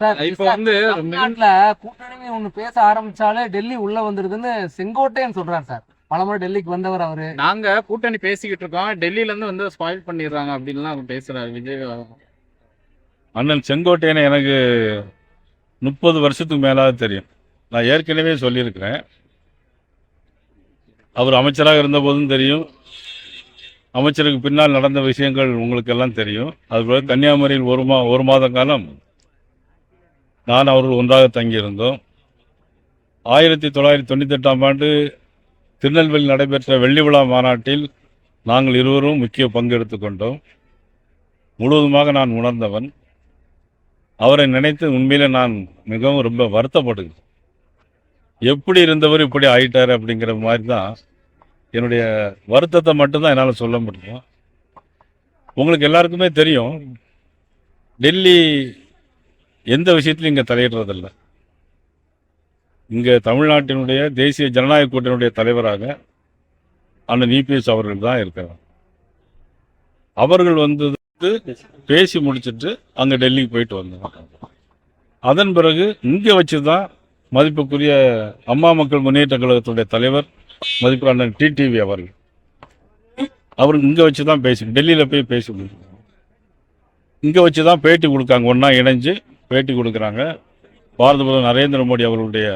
Sir இப்ப வந்து தமிழ்நாட்டுல கூட்டணி ஒண்ணு பேச ஆரம்பிச்சாலே டெல்லி உள்ள வந்துருதுன்னு செங்கோட்டையன் சொல்றாரு சார். பலமுறை டெல்லிக்கு வந்தவர் அவரு. நாங்க கூட்டணி பேசிக்கிட்டு இருக்கோம், டெல்லியில இருந்து வந்து ஸ்பாயில் பண்ணிடுறாங்க அப்படின்லாம் பேசுறாரு விஜய். அண்ணன் செங்கோட்டையனை எனக்கு 30 வருஷத்துக்கு மேலாக தெரியும். நான் ஏற்கனவே சொல்லியிருக்கிறேன். அவர் அமைச்சராக இருந்த போதும் தெரியும், அமைச்சருக்கு பின்னால் நடந்த விஷயங்கள் உங்களுக்கு எல்லாம் தெரியும். அதுபோல கன்னியாகுமரியில் ஒரு மாத காலம் நான் அவர்கள் ஒன்றாக தங்கியிருந்தோம். 1998ஆம் ஆண்டு திருநெல்வேலி நடைபெற்ற வெள்ளி விழா மாநாட்டில் நாங்கள் இருவரும் முக்கிய பங்கு எடுத்துக்கொண்டோம். முழுவதுமாக நான் உணர்ந்தவன். அவரை நினைத்து உண்மையிலே நான் மிகவும் ரொம்ப வருத்தப்படுகிறேன். எப்படி இருந்தவர் இப்படி ஆயிட்டார் அப்படிங்கிற மாதிரி தான் என்னுடைய வருத்தத்தை மட்டும்தான் என்னால் சொல்ல முடியும். உங்களுக்கு எல்லாருக்குமே தெரியும், டெல்லி எந்த விஷயத்திலும் இங்கே தலையிடுறதில்லை. இங்கே தமிழ்நாட்டினுடைய தேசிய ஜனநாயக கூட்டணியுடைய தலைவராக அண்ணன் இபிஎஸ் அவர்கள் தான் இருக்கிறார். அவர்கள் வந்து பேசி முடிச்சுட்டு அங்கே டெல்லிக்கு போயிட்டு வந்தோம். அதன் பிறகு இங்கே வச்சு தான் மதிப்புக்குரிய அம்மா மக்கள் முன்னேற்ற கழகத்துடைய தலைவர் மதிப்பு அண்ணன் டிடிவி அவர்கள் இங்கே வச்சு தான் டெல்லியில் போய் பேசி முடிச்சாங்க. இங்கே வச்சு தான் பேட்டி கொடுக்காங்க, ஒன்றா இணைஞ்சு பேட்டி கொடுக்குறாங்க. பாரத பிரதமர் நரேந்திர மோடி அவர்களுடைய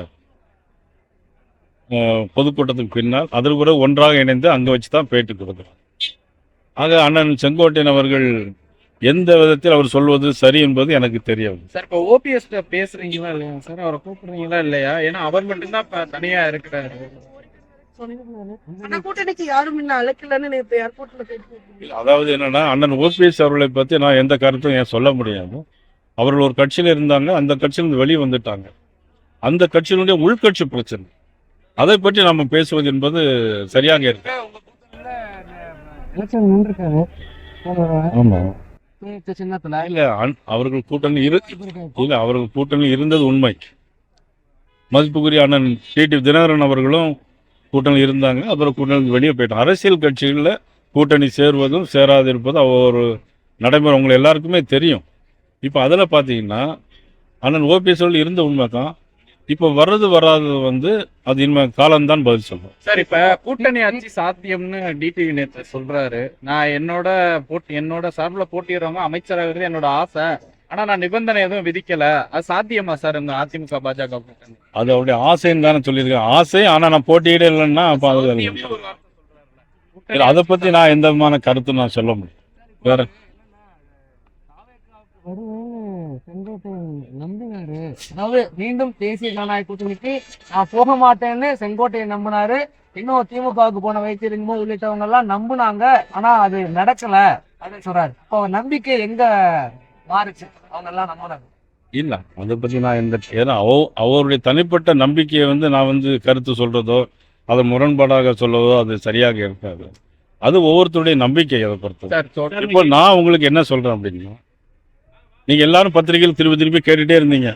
பொதுக்கூட்டத்துக்கு பின்னால் அதில் கூட ஒன்றாக இணைந்து அங்கே வச்சு தான் பேட்டி கொடுக்குறாங்க. ஆக அண்ணன் செங்கோட்டையன் அவர்கள் எந்த விதத்தில் அவர் சொல்வது சரி என்பது எனக்கு தெரியவில்லை. சார் இப்போ ஓபிஎஸ் பேசுறீங்களா இல்லையா சார்? அவரை கூப்பிடுறீங்களா இல்லையா? ஏன்னா அவர் மட்டும்தான் இப்ப தனியா இருக்கிறாரு. கூட்டணிக்கு யாரும் இன்னும் அழைக்கலன்னு நேற்று ஏர்போர்ட்ல கேட்டு. அதாவது என்னன்னா, அண்ணன் ஓபிஎஸ் அவர்களை பற்றி நான் எந்த கருத்தும் ஏன் சொல்ல முடியாது. அவர்கள் ஒரு கட்சியில் இருந்தாங்க, அந்த கட்சியிலிருந்து வெளியே வந்துட்டாங்க. அந்த கட்சியினுடைய உள்கட்சி பிரச்சனை, அதை பற்றி நம்ம பேசுவது என்பது சரியாக இருக்கு. சின்னத்துல இல்ல, அவர்கள் கூட்டணி இருந்தது உண்மை. மதிப்புக்குரிய அண்ணன் டிடிவி தினகரன் அவர்களும் கூட்டணி இருந்தாங்க. அப்புறம் கூட்டணி வெளியே போயிட்டாங்க. அரசியல் கட்சிகளில் கூட்டணி சேர்வதும் சேராது இருப்பதும் ஒரு நடைமுறை உங்களை எல்லாருக்குமே தெரியும். இப்போ அதில் பார்த்தீங்கன்னா அண்ணன் ஓபிஎஸ் இருந்த உண்மை தான். இப்போ வராது வந்து அது இனிமே காலம்தான் பதில் சொல்லும். சார் இப்ப கூட்டணி ஆட்சி சாத்தியம்னு டிடிவி நேற்று சொல்றாரு. நான் என்னோட சார்பில் போட்டிடுறவங்க அமைச்சராகிறது என்னோட ஆசை, ஆனா நான் நிபந்தனை எதுவும் விதிக்கல. அது சாத்தியமா சார் உங்க அதிமுக பாஜக கூட்டணி? அது அவருடைய ஆசைன்னு தானே சொல்லியிருக்கேன். ஆசை, ஆனா நான் போட்டியிட இல்லைன்னா அப்போ அதை பத்தி நான் எந்த விதமான கருத்து நான் சொல்ல முடியும். வேற நம்பினாரு, அதாவது மீண்டும் தேசிய ஜனநாயக கூட்டணிக்கு நான் போக மாட்டேன்னு செங்கோட்டையன் நம்பினாரு. இன்னும் திமுகவுக்கு போன வைத்திருக்குமோ உள்ளிட்டவங்க எல்லாம் நம்புனாங்க, ஆனா அது நடக்கல அப்படின்னு சொல்றாரு. இப்போ நம்பிக்கை எங்க மாறுச்சு? அவங்க எல்லாம் நம்பினாங்க இல்ல, அதை பத்தி நான் ஏன்னா அவருடைய தனிப்பட்ட நம்பிக்கையை நான் கருத்து சொல்றதோ அதை முரண்பாடாக சொல்லவோ அது சரியாக இருக்காது. அது ஒவ்வொருத்தருடைய நம்பிக்கை. அதை பொறுத்து இப்போ நான் உங்களுக்கு என்ன சொல்றேன் அப்படின்னா, நீங்க எல்லாரும் பத்திரிகையில் திருப்பி கேட்டுட்டே இருந்தீங்க,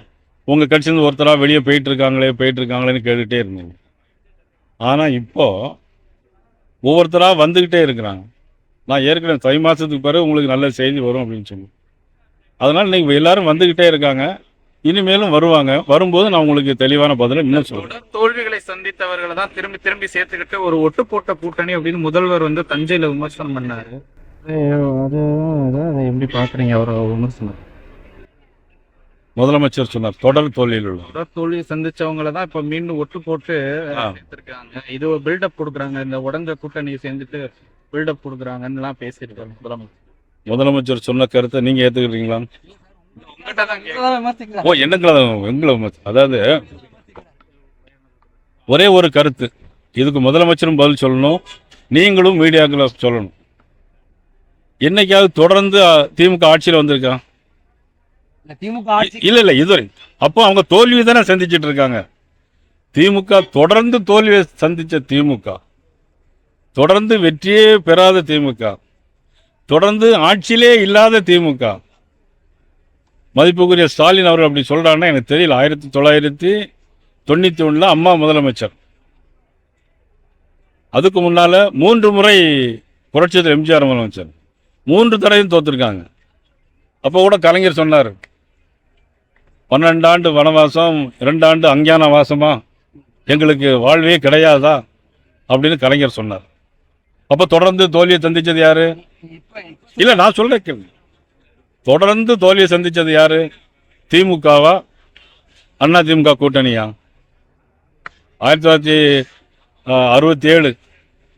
உங்க கட்சியிலிருந்து ஒருத்தராக வெளியே போயிட்டு இருக்காங்களேன்னு கேட்டுட்டே இருந்தீங்க. ஆனா இப்போ ஒவ்வொருத்தராக வந்துகிட்டே இருக்கிறாங்க. நான் ஏற்கனவே தை மாசத்துக்கு பிறகு உங்களுக்கு நல்ல செய்தி வரும் அப்படின்னு சொல்லி, அதனால நீங்க எல்லாரும் வந்துகிட்டே இருக்காங்க, இனிமேலும் வருவாங்க. வரும்போது நான் உங்களுக்கு தெளிவான பதிலை இன்னும் சொல்றேன். தோல்விகளை சந்தித்தவர்களை தான் திரும்பி சேர்த்துக்கிட்டு ஒரு ஒட்டு போட்ட கூட்டணி அப்படின்னு முதல்வர் தஞ்சையில விமர்சனம் பண்ணாரு. அது எப்படி பாக்குறீங்க அவரோட விமர்சனம்? முதலமைச்சர் சொன்னார், தொடர் தோல்வி சந்திச்சவங்களை தான் இப்ப மீண்டும் ஒட்டு போட்டு சேர்த்திருக்காங்க. இது பில்டப் கொடுக்குறாங்க, இந்த உடஞ்ச கூட்டணியை சேர்ந்துட்டு பில்டப் கொடுக்குறாங்கன்னு எல்லாம் பேசியிருக்காங்க முதலமைச்சர் சொன்ன கருத்தை நீங்க ஏத்துக்கிறீங்களா? அதாவது ஒரே ஒரு கருத்து, இதுக்கு முதலமைச்சரும் பதில் சொல்லணும், நீங்களும் மீடியாக்களை சொல்லணும். என்னைக்காவது தொடர்ந்து திமுக ஆட்சியில் வந்திருக்கா? இல்ல இதுவரை. அப்போ அவங்க தோல்வி தானே சந்திச்சிட்டு இருக்காங்க. திமுக தொடர்ந்து தோல்வியை சந்திச்ச திமுக, தொடர்ந்து வெற்றியே பெறாத திமுக, தொடர்ந்து ஆட்சியிலே இல்லாத திமுக. மதிப்புக்குரிய ஸ்டாலின் அவர்கள் அப்படி சொல்றாங்கன்னா எனக்கு தெரியல. 1991 அம்மா முதலமைச்சர், அதுக்கு முன்னால 3 முறை புரட்சியாளர் எம்ஜிஆர் முதலமைச்சர், 3 தடவையும் தோத்துருக்காங்க. அப்போ கூட கலைஞர் சொன்னார், 12 ஆண்டு வனவாசம் 2 ஆண்டு அஞ்ஞான வாசமா, எங்களுக்கு வாழ்வே கிடையாதா அப்படின்னு கலைஞர் சொன்னார். அப்போ தொடர்ந்து தோல்வியை சந்திச்சது யாரு? இல்லை, நான் சொல்றேன் கேள்வி. தொடர்ந்து தோல்வியை சந்திச்சது யாரு? திமுகவா அண்ணா திமுக கூட்டணியா? 1967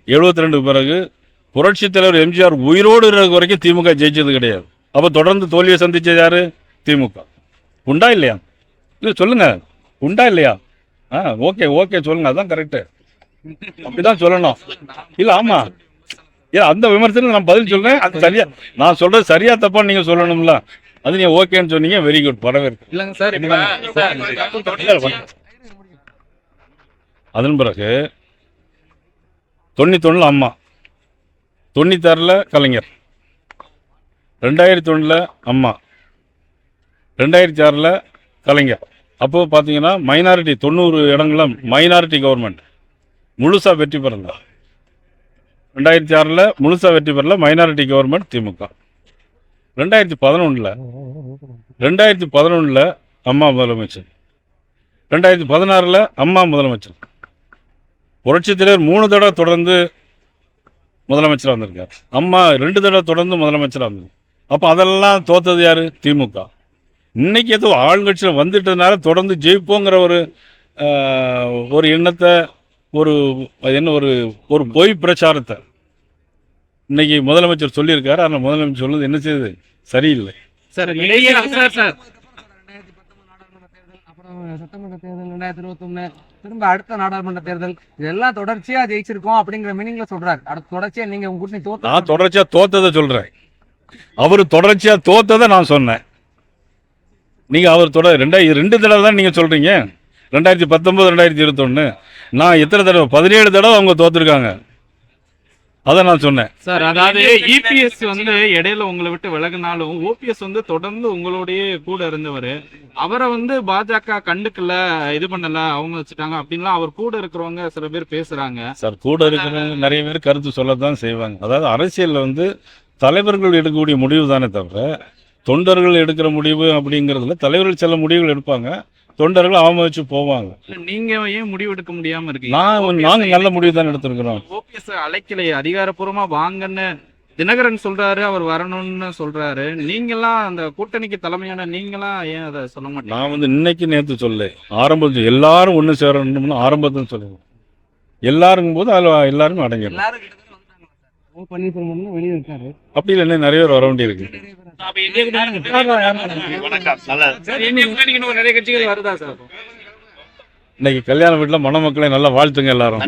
72 பிறகு புரட்சித் தலைவர் எம்ஜிஆர் உயிரோடு இருக்கிற வரைக்கும் திமுக ஜெயிச்சது கிடையாது. அப்போ தொடர்ந்து தோல்வியை சந்திச்சது யாரு? திமுக. உண்டா இல்லையா? இல்லை சொல்லுங்க, உண்டா இல்லையா? ஓகே ஓகே சொல்லுங்க, அதான் கரெக்டு, அப்படிதான் சொல்லணும். இல்லை ஆமா, ஏன் அந்த விமர்சனம் நான் பதில் சொல்றேன், அது சரியா நான் சொல்றது சரியா தப்பான்னு நீங்க சொல்லணும்ல. அது நீங்க ஓகேன்னு சொன்னீங்க, வெரி குட், வரவேற்கு. இல்லைங்க சார், அதன் பிறகு 91 அம்மா, 96 கலைஞர், 2001 அம்மா, 2006 கலைஞர். அப்போ பார்த்தீங்கன்னா மைனாரிட்டி 90 இடங்கள மைனாரிட்டி கவர்மெண்ட் முழுசா வெற்றி பெறல. 2006 முழுசா வெற்றி பெறல மைனாரிட்டி கவர்மெண்ட் திமுக. 2011 அம்மா முதலமைச்சர், 2016 அம்மா முதலமைச்சர். புரட்சித் தலைவர் 3 தடவை தொடர்ந்து முதலமைச்சராக வந்திருக்கார். அம்மா 2 தடவை தொடர்ந்து முதலமைச்சராக வந்திருக்கு. அப்போ அதெல்லாம் தோத்தது யாரு? திமுக. இன்னைக்கு ஏதோ ஆளுங்கட்சியில் வந்துட்டதுனால தொடர்ந்து ஜெயிப்போங்கிற ஒரு எண்ணத்தை, ஒரு ஒரு பொய் பிரச்சாரத்தை இன்னைக்கு முதலமைச்சர் சொல்லியிருக்காரு. ஆனால் முதலமைச்சர் சொல்லுது என்ன செய்யுது? சரியில்லை சார். சார் 2019 நாடாளுமன்ற தேர்தல், அப்புறம் சட்டமன்ற தேர்தல் 2021, திரும்ப அடுத்த நாடாளுமன்ற தேர்தல், இதெல்லாம் தொடர்ச்சியா ஜெயிச்சிருக்கோம் அப்படிங்கிற மீனிங்ல சொல்றாரு. அடுத்த தொடர்ச்சியா நீங்க உங்க கூட்டணி தோத்த, நான் தொடர்ச்சியா தோத்ததை சொல்றேன், அவரு தொடர்ச்சியா தோத்ததை நான் சொன்னேன். நீங்க அவர் 2 தடவை தான் நீங்க சொல்றீங்க. 2019 2021 நான் எத்தனை தடவை? 17 தடவை அவங்க தோத்துருக்காங்க. அதை நான் சொன்னேன் சார். அதாவது இபிஎஸ் வந்து இடையில உங்களை விட்டு விலகினாலும் ஓபிஎஸ் வந்து தொடர்ந்து உங்களுடைய கூட இருந்தவர். அவரை வந்து பாஜக கண்டுக்கல, இது பண்ணல, அவங்க வச்சுட்டாங்க அப்படின்லாம் அவர் கூட இருக்கிறவங்க சில பேர் பேசுறாங்க. சார். கூட இருக்கிற நிறைய பேர் கருத்து சொல்லத்தான் செய்வாங்க. அதாவது அரசியல்ல தலைவர்கள் எடுக்கக்கூடிய முடிவு தானே தவிர தொண்டர்கள் எடுக்கிற முடிவு அப்படிங்கிறதுல தலைவர்கள் சில முடிவுகள் எடுப்பாங்க, தொண்டர்கள் அவமதிச்சு போவாங்க. நீங்க ஏன் முடிவு எடுக்க முடியாம இருக்கீங்க? நாங்க நல்ல முடிவு தான் எடுத்திருக்கிறோம். ஓபிஎஸ் அழைக்கலையே, அதிகாரப்பூர்வமா வாங்கன்னு தினகரன் சொல்றாரு, அவர் வரணும்னு சொல்றாரு. நீங்களாம் அந்த கூட்டணிக்கு தலைமையான நீங்களாம் ஏன் அதை சொல்ல மாட்டீங்க? நான் இன்னைக்கு நேற்று சொல்ல ஆரம்பத்தில் எல்லாரும் ஒன்று சேரணும்னு ஆரம்பத்தில் சொல்லுவேன். எல்லாருக்கும் போது அதில் எல்லாருமே அடங்கிடும். பன்னீர்செல்வம் வெளியே இருக்காரு. அப்படி இல்லை, நிறைய பேர் வர வேண்டியிருக்கு. நிறைய கட்சிகள் வருதா சார்? இன்னைக்கு கல்யாண வீட்டில் மணமக்களை நல்லா வாழ்த்துங்க எல்லாரும்.